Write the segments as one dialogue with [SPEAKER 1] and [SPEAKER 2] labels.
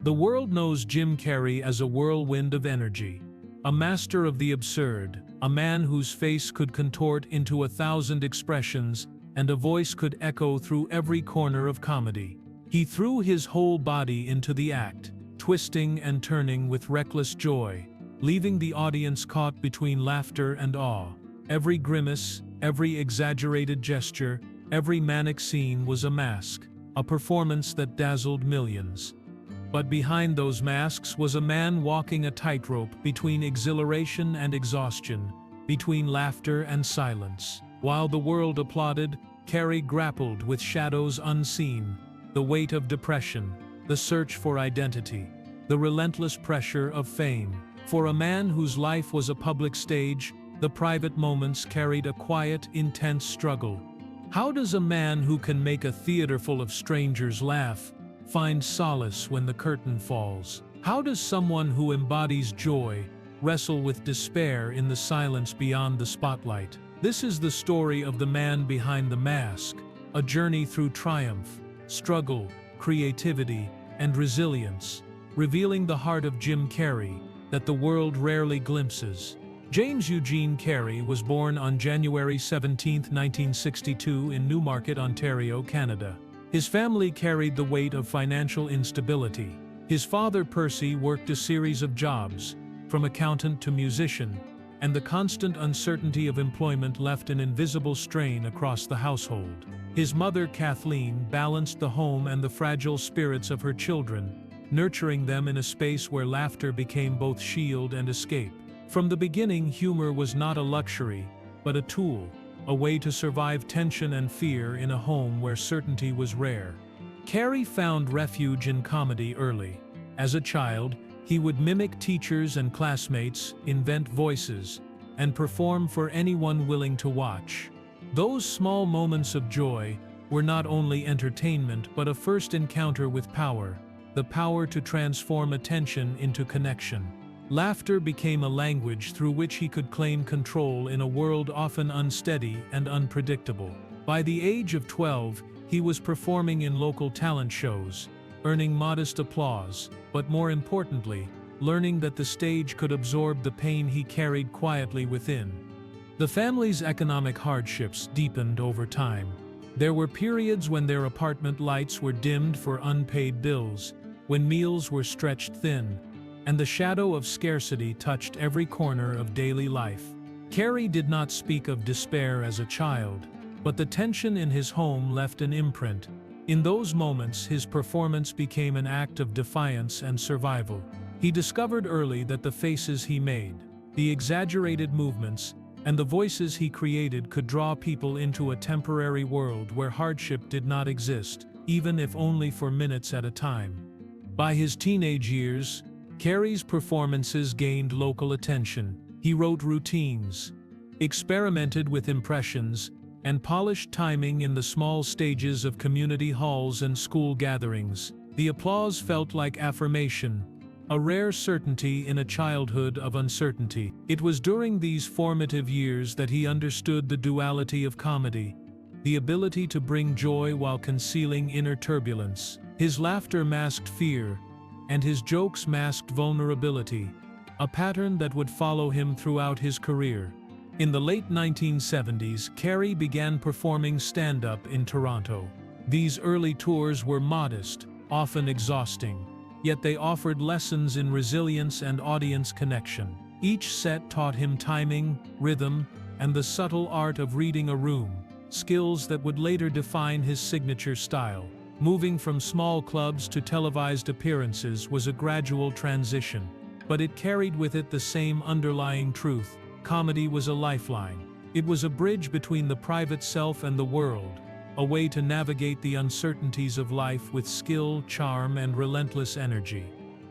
[SPEAKER 1] The world knows Jim Carrey as a whirlwind of energy, a master of the absurd, a man whose face could contort into 1,000 expressions and a voice could echo through every corner of comedy. He threw his whole body into the act, twisting and turning with reckless joy, leaving the audience caught between laughter and awe. Every grimace, every exaggerated gesture, every manic scene was a mask, a performance that dazzled millions. But behind those masks was a man walking a tightrope between exhilaration and exhaustion, between laughter and silence. While the world applauded, Carrey grappled with shadows unseen, the weight of depression, the search for identity, the relentless pressure of fame. For a man whose life was a public stage, the private moments carried a quiet, intense struggle. How does a man who can make a theater full of strangers laugh find solace when the curtain falls? How does someone who embodies joy wrestle with despair in the silence beyond the spotlight? This is the story of the man behind the mask, a journey through triumph, struggle, creativity, and resilience, revealing the heart of Jim Carrey that the world rarely glimpses. James Eugene Carrey was born on January 17, 1962 in Newmarket, Ontario, Canada. His family carried the weight of financial instability. His father, Percy, worked a series of jobs, from accountant to musician, and the constant uncertainty of employment left an invisible strain across the household. His mother, Kathleen, balanced the home and the fragile spirits of her children, nurturing them in a space where laughter became both shield and escape. From the beginning, humor was not a luxury, but a tool, a way to survive tension and fear in a home where certainty was rare. Carrey found refuge in comedy early. As a child, he would mimic teachers and classmates, invent voices, and perform for anyone willing to watch. Those small moments of joy were not only entertainment but a first encounter with power, the power to transform attention into connection. Laughter became a language through which he could claim control in a world often unsteady and unpredictable. By the age of 12, he was performing in local talent shows, earning modest applause, but more importantly, learning that the stage could absorb the pain he carried quietly within. The family's economic hardships deepened over time. There were periods when their apartment lights were dimmed for unpaid bills, when meals were stretched thin, and the shadow of scarcity touched every corner of daily life. Carrey did not speak of despair as a child, but the tension in his home left an imprint. In those moments, his performance became an act of defiance and survival. He discovered early that the faces he made, the exaggerated movements, and the voices he created could draw people into a temporary world where hardship did not exist, even if only for minutes at a time. By his teenage years, Carrey's performances gained local attention. He wrote routines, experimented with impressions, and polished timing in the small stages of community halls and school gatherings. The applause felt like affirmation, a rare certainty in a childhood of uncertainty. It was during these formative years that he understood the duality of comedy, the ability to bring joy while concealing inner turbulence. His laughter masked fear, and his jokes masked vulnerability, a pattern that would follow him throughout his career. In the late 1970s, Carrey began performing stand-up in Toronto. These early tours were modest, often exhausting, yet they offered lessons in resilience and audience connection. Each set taught him timing, rhythm, and the subtle art of reading a room, skills that would later define his signature style. Moving from small clubs to televised appearances was a gradual transition, but it carried with it the same underlying truth. Comedy was a lifeline. It was a bridge between the private self and the world, a way to navigate the uncertainties of life with skill, charm, and relentless energy.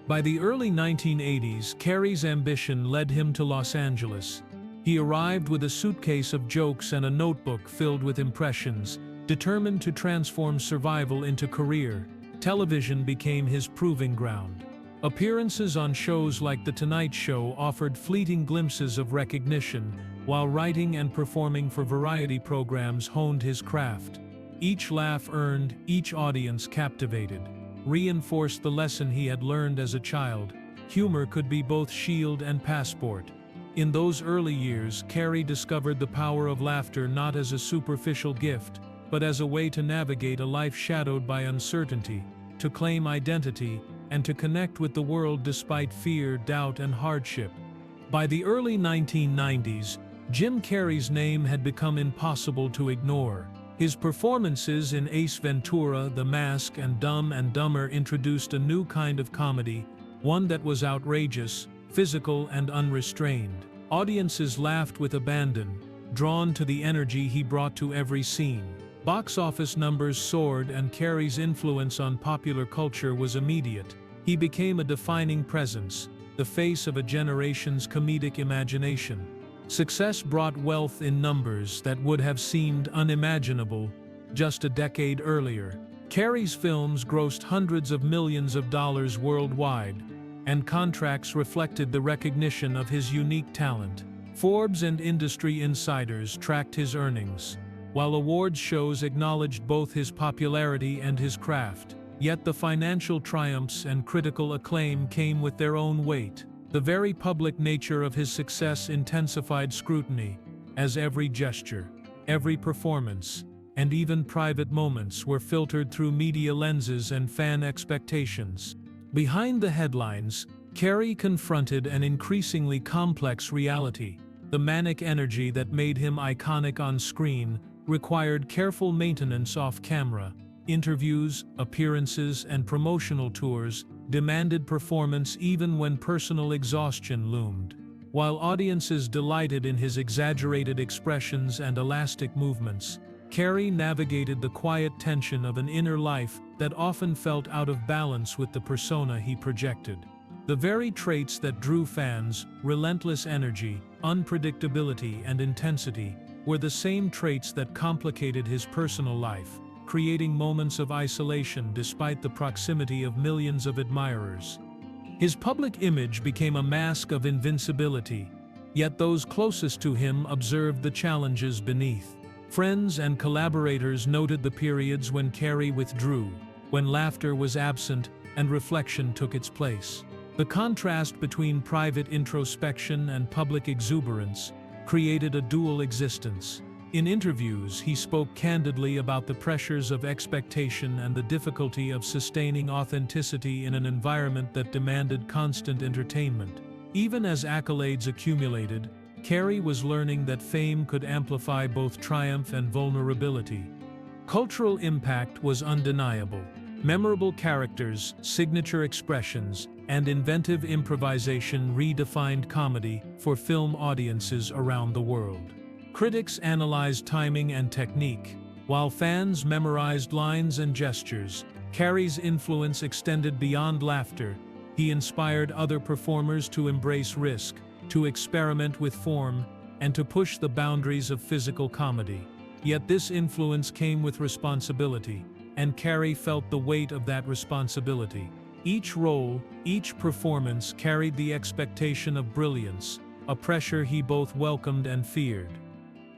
[SPEAKER 1] By the early 1980s, Carrey's ambition led him to Los Angeles. He arrived with a suitcase of jokes and a notebook filled with impressions, determined to transform survival into career. Television became his proving ground. Appearances on shows like The Tonight Show offered fleeting glimpses of recognition, while writing and performing for variety programs honed his craft. Each laugh earned, each audience captivated. reinforced the lesson he had learned as a child. Humor could be both shield and passport. In those early years, Carrey discovered the power of laughter not as a superficial gift, but as a way to navigate a life shadowed by uncertainty, to claim identity, and to connect with the world despite fear, doubt, and hardship. By the early 1990s, Jim Carrey's name had become impossible to ignore. His performances in Ace Ventura, The Mask, and Dumb and Dumber introduced a new kind of comedy, one that was outrageous, physical, and unrestrained. Audiences laughed with abandon, drawn to the energy he brought to every scene. Box office numbers soared, and Carrey's influence on popular culture was immediate. He became a defining presence, the face of a generation's comedic imagination. Success brought wealth in numbers that would have seemed unimaginable just a decade earlier. Carrey's films grossed hundreds of millions of dollars worldwide, and contracts reflected the recognition of his unique talent. Forbes and industry insiders tracked his earnings, while awards shows acknowledged both his popularity and his craft. Yet the financial triumphs and critical acclaim came with their own weight. The very public nature of his success intensified scrutiny, as every gesture, every performance, and even private moments were filtered through media lenses and fan expectations. Behind the headlines, Carrey confronted an increasingly complex reality. The manic energy that made him iconic on screen required careful maintenance off camera. Interviews, appearances, and promotional tours demanded performance even when personal exhaustion loomed. While audiences delighted in his exaggerated expressions and elastic movements, Carrey navigated the quiet tension of an inner life that often felt out of balance with the persona he projected. The very traits that drew fans, relentless energy, unpredictability, and intensity, were the same traits that complicated his personal life, creating moments of isolation despite the proximity of millions of admirers. His public image became a mask of invincibility, yet those closest to him observed the challenges beneath. Friends and collaborators noted the periods when Carrey withdrew, when laughter was absent and reflection took its place. The contrast between private introspection and public exuberance created a dual existence. In interviews, he spoke candidly about the pressures of expectation and the difficulty of sustaining authenticity in an environment that demanded constant entertainment. Even as accolades accumulated, Carrey was learning that fame could amplify both triumph and vulnerability. Cultural impact was undeniable. Memorable characters, signature expressions, and inventive improvisation redefined comedy for film audiences around the world. Critics analyzed timing and technique, while fans memorized lines and gestures. Carrey's influence extended beyond laughter. He inspired other performers to embrace risk, to experiment with form, and to push the boundaries of physical comedy. Yet this influence came with responsibility, and Carrey felt the weight of that responsibility. Each role, each performance carried the expectation of brilliance, a pressure he both welcomed and feared.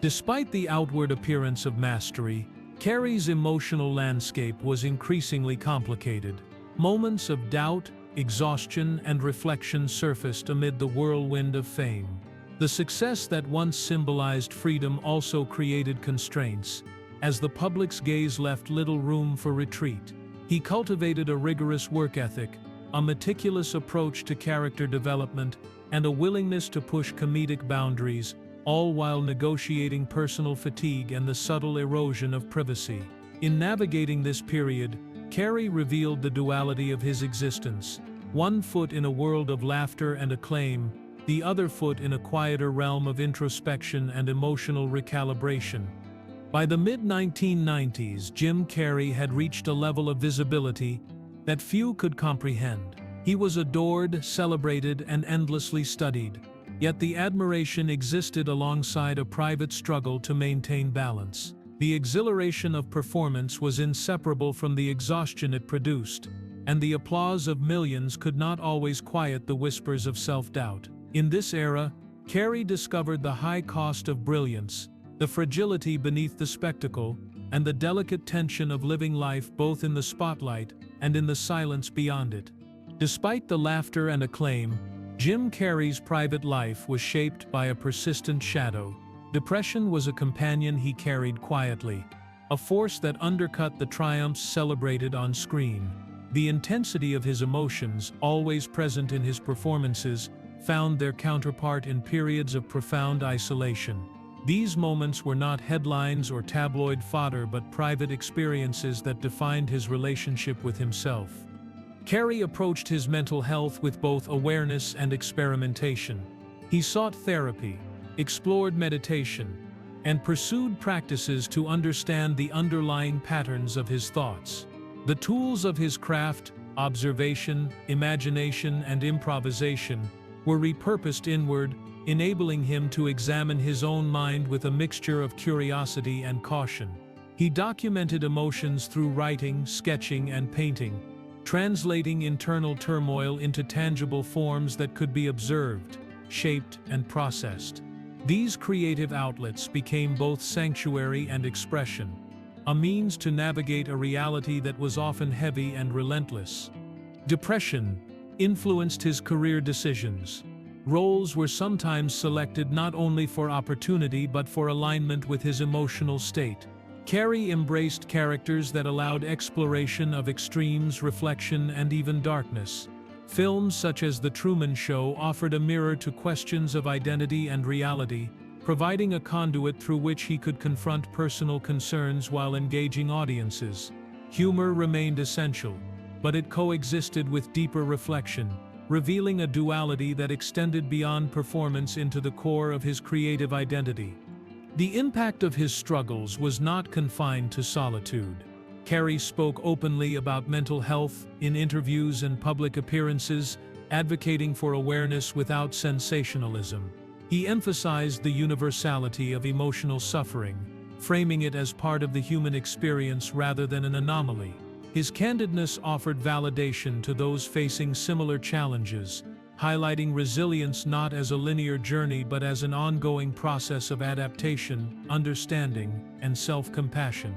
[SPEAKER 1] Despite the outward appearance of mastery, Carrey's emotional landscape was increasingly complicated. Moments of doubt, exhaustion, and reflection surfaced amid the whirlwind of fame. The success that once symbolized freedom also created constraints, as the public's gaze left little room for retreat. He cultivated a rigorous work ethic, a meticulous approach to character development, and a willingness to push comedic boundaries, all while negotiating personal fatigue and the subtle erosion of privacy. In navigating this period, Carrey revealed the duality of his existence: one foot in a world of laughter and acclaim, the other foot in a quieter realm of introspection and emotional recalibration. By the mid-1990s, Jim Carrey had reached a level of visibility that few could comprehend. He was adored, celebrated, and endlessly studied, yet the admiration existed alongside a private struggle to maintain balance. The exhilaration of performance was inseparable from the exhaustion it produced, and the applause of millions could not always quiet the whispers of self-doubt. In this era, Carrey discovered the high cost of brilliance, the fragility beneath the spectacle, and the delicate tension of living life both in the spotlight and in the silence beyond it. Despite the laughter and acclaim, Jim Carrey's private life was shaped by a persistent shadow. Depression was a companion he carried quietly, a force that undercut the triumphs celebrated on screen. The intensity of his emotions, always present in his performances, found their counterpart in periods of profound isolation. These moments were not headlines or tabloid fodder but private experiences that defined his relationship with himself. Carrey approached his mental health with both awareness and experimentation. He sought therapy, explored meditation, and pursued practices to understand the underlying patterns of his thoughts. The tools of his craft, observation, imagination, and improvisation, were repurposed inward, enabling him to examine his own mind with a mixture of curiosity and caution. He documented emotions through writing, sketching, and painting, translating internal turmoil into tangible forms that could be observed, shaped, and processed. These creative outlets became both sanctuary and expression, a means to navigate a reality that was often heavy and relentless. Depression influenced his career decisions. Roles were sometimes selected not only for opportunity but for alignment with his emotional state. Carrey embraced characters that allowed exploration of extremes, reflection, and even darkness. Films such as The Truman Show offered a mirror to questions of identity and reality, providing a conduit through which he could confront personal concerns while engaging audiences. Humor remained essential, but it coexisted with deeper reflection, revealing a duality that extended beyond performance into the core of his creative identity. The impact of his struggles was not confined to solitude. Carrey spoke openly about mental health in interviews and public appearances, advocating for awareness without sensationalism. He emphasized the universality of emotional suffering, framing it as part of the human experience rather than an anomaly. His candidness offered validation to those facing similar challenges, highlighting resilience not as a linear journey but as an ongoing process of adaptation, understanding, and self-compassion.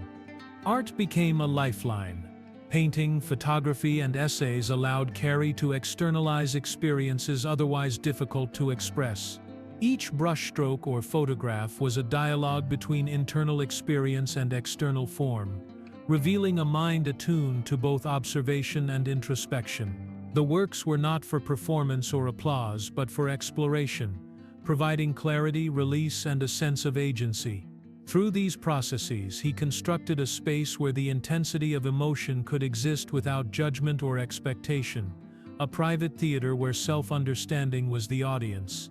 [SPEAKER 1] Art became a lifeline. Painting, photography, and essays allowed Carrey to externalize experiences otherwise difficult to express. Each brushstroke or photograph was a dialogue between internal experience and external form, revealing a mind attuned to both observation and introspection. The works were not for performance or applause but for exploration, providing clarity, release, and a sense of agency. Through these processes, he constructed a space where the intensity of emotion could exist without judgment or expectation, a private theater where self-understanding was the audience.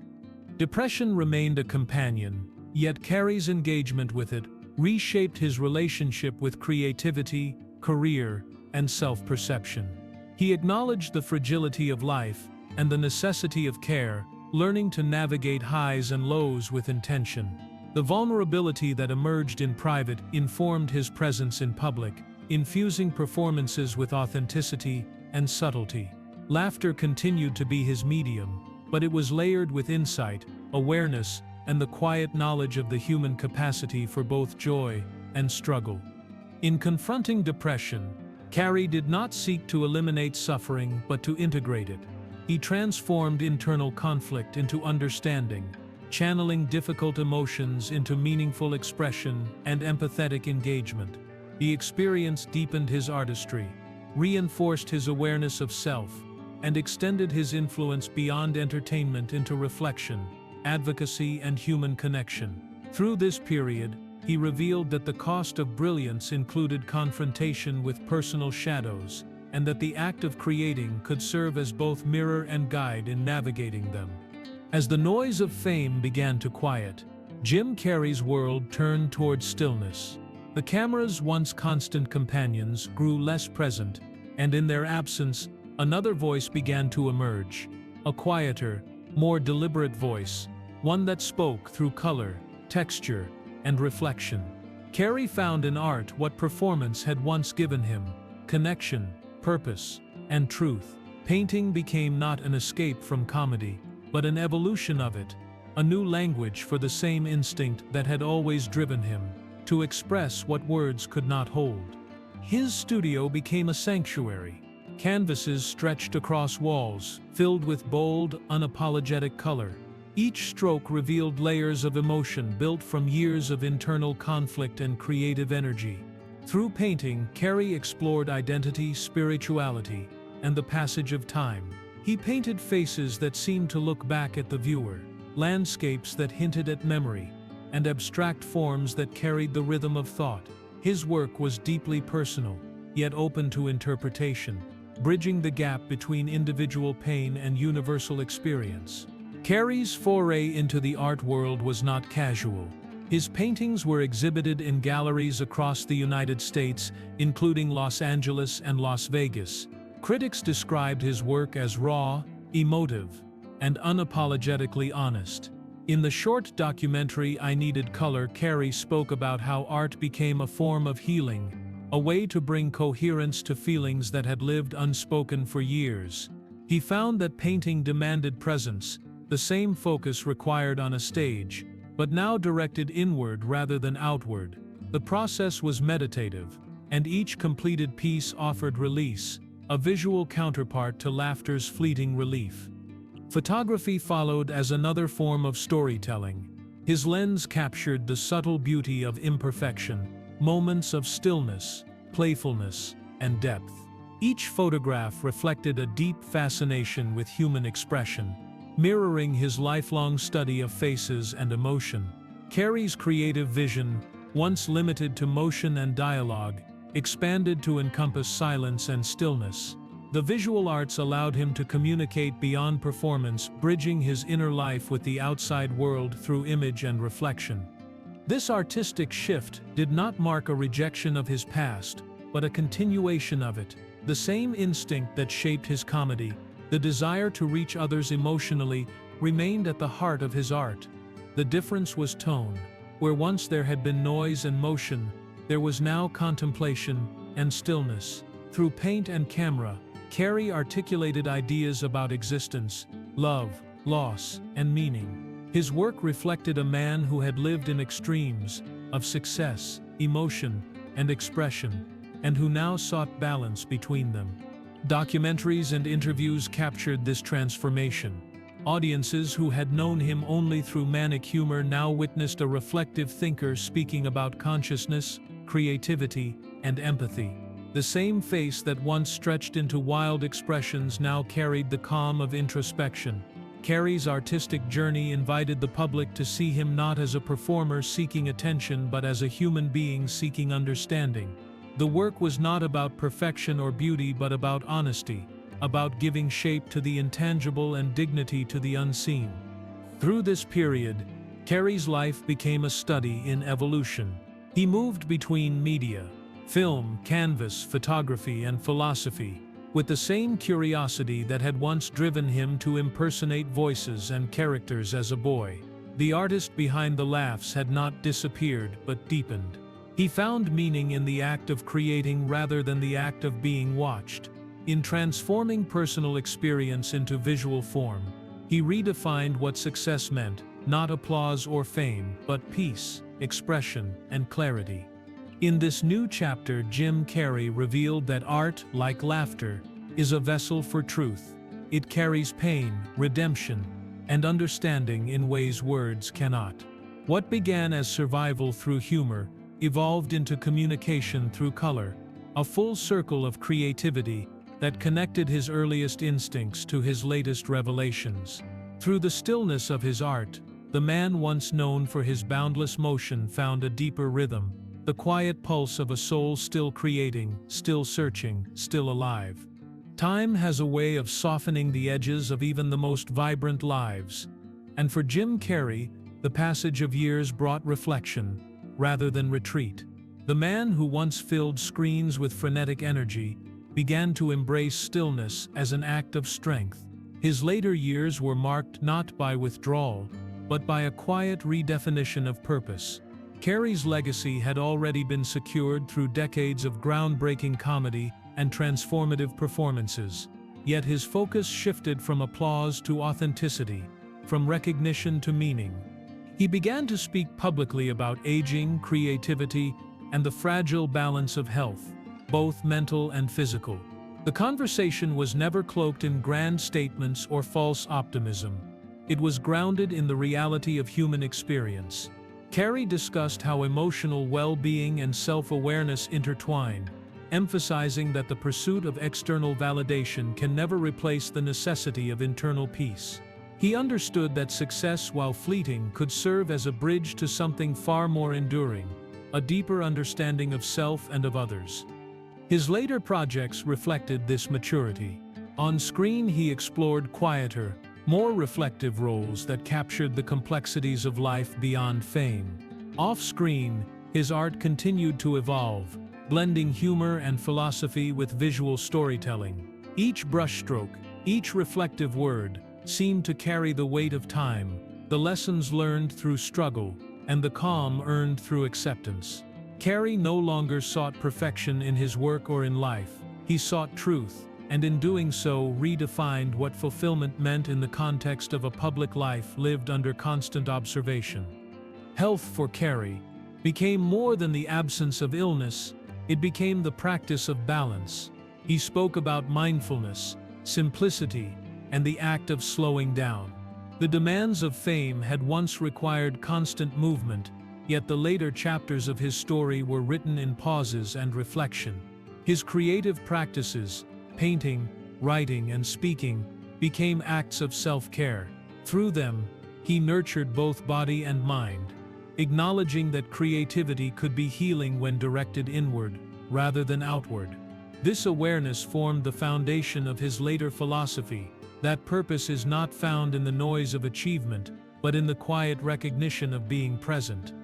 [SPEAKER 1] Depression remained a companion, yet Carrey's engagement with it reshaped his relationship with creativity, career, and self-perception. He acknowledged the fragility of life and the necessity of care, learning to navigate highs and lows with intention. The vulnerability that emerged in private informed his presence in public, infusing performances with authenticity and subtlety. Laughter continued to be his medium, but it was layered with insight, awareness, and the quiet knowledge of the human capacity for both joy and struggle. In confronting depression, Carrey did not seek to eliminate suffering but to integrate it. He transformed internal conflict into understanding, channeling difficult emotions into meaningful expression and empathetic engagement. The experience deepened his artistry, reinforced his awareness of self, and extended his influence beyond entertainment into reflection, advocacy, and human connection. Through this period, he revealed that the cost of brilliance included confrontation with personal shadows, and that the act of creating could serve as both mirror and guide in navigating them. As the noise of fame began to quiet, Jim Carrey's world turned toward stillness. The camera's once constant companions grew less present, and in their absence, another voice began to emerge. A quieter, more deliberate voice, one that spoke through color, texture, and reflection. Carrey found in art what performance had once given him: connection, purpose, and truth. Painting became not an escape from comedy, but an evolution of it, a new language for the same instinct that had always driven him, to express what words could not hold. His studio became a sanctuary. Canvases stretched across walls, filled with bold, unapologetic color. Each stroke revealed layers of emotion built from years of internal conflict and creative energy. Through painting, Carrey explored identity, spirituality, and the passage of time. He painted faces that seemed to look back at the viewer, landscapes that hinted at memory, and abstract forms that carried the rhythm of thought. His work was deeply personal, yet open to interpretation, bridging the gap between individual pain and universal experience. Carrey's foray into the art world was not casual. His paintings were exhibited in galleries across the United States, including Los Angeles and Las Vegas. Critics described his work as raw, emotive, and unapologetically honest. In the short documentary I Needed Color, Carrey spoke about how art became a form of healing, a way to bring coherence to feelings that had lived unspoken for years. He found that painting demanded presence, the same focus required on a stage, but now directed inward rather than outward. The process was meditative, and each completed piece offered release, a visual counterpart to laughter's fleeting relief. Photography followed as another form of storytelling. His lens captured the subtle beauty of imperfection, moments of stillness, playfulness, and depth. Each photograph reflected a deep fascination with human expression, mirroring his lifelong study of faces and emotion. Carrey's creative vision, once limited to motion and dialogue, expanded to encompass silence and stillness. The visual arts allowed him to communicate beyond performance, bridging his inner life with the outside world through image and reflection. This artistic shift did not mark a rejection of his past, but a continuation of it. The same instinct that shaped his comedy, the desire to reach others emotionally, remained at the heart of his art. The difference was tone. Where once there had been noise and motion, there was now contemplation and stillness. Through paint and camera, Carrey articulated ideas about existence, love, loss, and meaning. His work reflected a man who had lived in extremes of success, emotion, and expression, and who now sought balance between them. Documentaries and interviews captured this transformation. Audiences who had known him only through manic humor now witnessed a reflective thinker speaking about consciousness, creativity, and empathy. The same face that once stretched into wild expressions now carried the calm of introspection. Carrey's artistic journey invited the public to see him not as a performer seeking attention but as a human being seeking understanding. The work was not about perfection or beauty but about honesty, about giving shape to the intangible and dignity to the unseen. Through this period, Carrey's life became a study in evolution. He moved between media, film, canvas, photography, and philosophy, with the same curiosity that had once driven him to impersonate voices and characters as a boy. The artist behind the laughs had not disappeared but deepened. He found meaning in the act of creating rather than the act of being watched. In transforming personal experience into visual form, he redefined what success meant, not applause or fame, but peace, expression, and clarity. In this new chapter, Jim Carrey revealed that art, like laughter, is a vessel for truth. It carries pain, redemption, and understanding in ways words cannot. What began as survival through humor evolved into communication through color, a full circle of creativity that connected his earliest instincts to his latest revelations. Through the stillness of his art, the man once known for his boundless motion found a deeper rhythm, the quiet pulse of a soul still creating, still searching, still alive. Time has a way of softening the edges of even the most vibrant lives, and for Jim Carrey, the passage of years brought reflection, rather than retreat. The man who once filled screens with frenetic energy began to embrace stillness as an act of strength. His later years were marked not by withdrawal, but by a quiet redefinition of purpose. Carrey's legacy had already been secured through decades of groundbreaking comedy and transformative performances, yet his focus shifted from applause to authenticity, from recognition to meaning. He began to speak publicly about aging, creativity, and the fragile balance of health. both mental and physical. The conversation was never cloaked in grand statements or false optimism. It was grounded in the reality of human experience. Carrey discussed how emotional well-being and self-awareness intertwine, emphasizing that the pursuit of external validation can never replace the necessity of internal peace. He understood that success, while fleeting, could serve as a bridge to something far more enduring, a deeper understanding of self and of others. His later projects reflected this maturity. On screen, he explored quieter, more reflective roles that captured the complexities of life beyond fame. Off-screen, his art continued to evolve, blending humor and philosophy with visual storytelling. Each brushstroke, each reflective word, seemed to carry the weight of time, the lessons learned through struggle, and the calm earned through acceptance. Carrey no longer sought perfection in his work or in life. He sought truth, and in doing so redefined what fulfillment meant in the context of a public life lived under constant observation. Health for Carrey became more than the absence of illness, it became the practice of balance. He spoke about mindfulness, simplicity, and the act of slowing down. The demands of fame had once required constant movement, yet the later chapters of his story were written in pauses and reflection. His creative practices, painting, writing, and speaking, became acts of self-care. Through them, he nurtured both body and mind, acknowledging that creativity could be healing when directed inward, rather than outward. This awareness formed the foundation of his later philosophy, that purpose is not found in the noise of achievement, but in the quiet recognition of being present.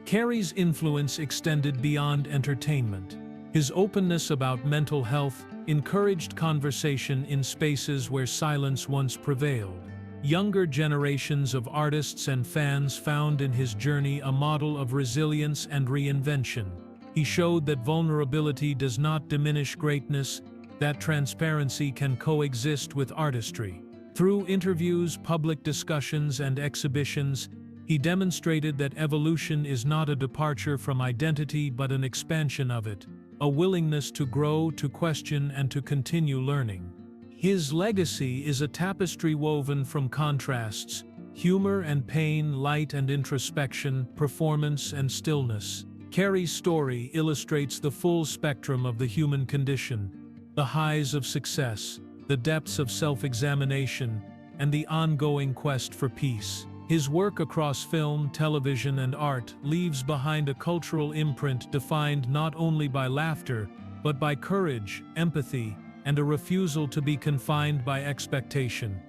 [SPEAKER 1] Carrey's influence extended beyond entertainment. His openness about mental health encouraged conversation in spaces where silence once prevailed. Younger generations of artists and fans found in his journey a model of resilience and reinvention. He showed that vulnerability does not diminish greatness, that transparency can coexist with artistry. Through interviews, public discussions, and exhibitions, he demonstrated that evolution is not a departure from identity but an expansion of it, a willingness to grow, to question, and to continue learning. His legacy is a tapestry woven from contrasts, humor and pain, light and introspection, performance and stillness. Carrey's story illustrates the full spectrum of the human condition, the highs of success, the depths of self-examination, and the ongoing quest for peace. His work across film, television, and art leaves behind a cultural imprint defined not only by laughter, but by courage, empathy, and a refusal to be confined by expectation.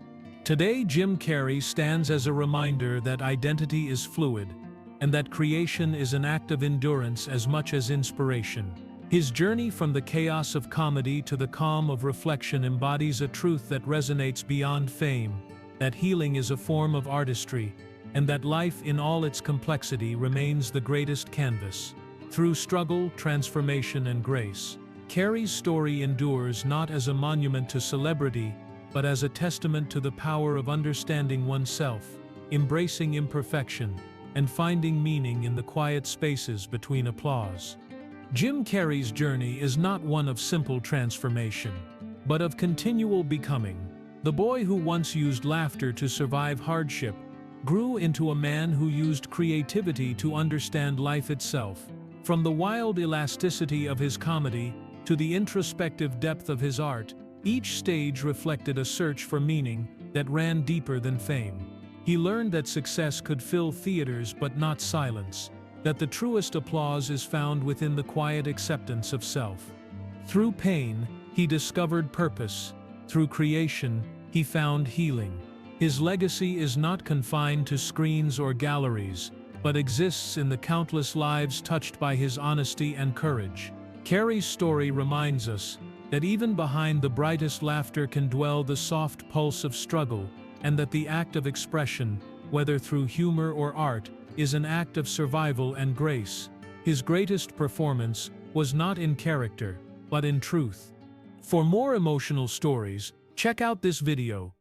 [SPEAKER 1] Today, Jim Carrey stands as a reminder that identity is fluid, and that creation is an act of endurance as much as inspiration. His journey from the chaos of comedy to the calm of reflection embodies a truth that resonates beyond fame, that healing is a form of artistry, and that life in all its complexity remains the greatest canvas. Through struggle, transformation, and grace, Carrey's story endures not as a monument to celebrity, but as a testament to the power of understanding oneself, embracing imperfection, and finding meaning in the quiet spaces between applause. Jim Carrey's journey is not one of simple transformation, but of continual becoming. The boy who once used laughter to survive hardship grew into a man who used creativity to understand life itself. From the wild elasticity of his comedy to the introspective depth of his art, each stage reflected a search for meaning that ran deeper than fame. He learned that success could fill theaters but not silence, that the truest applause is found within the quiet acceptance of self. Through pain, he discovered purpose. Through creation, he found healing. His legacy is not confined to screens or galleries, but exists in the countless lives touched by his honesty and courage. Carrey's story reminds us that even behind the brightest laughter can dwell the soft pulse of struggle, and that the act of expression, whether through humor or art, is an act of survival and grace. His greatest performance was not in character, but in truth. For more emotional stories, check out this video.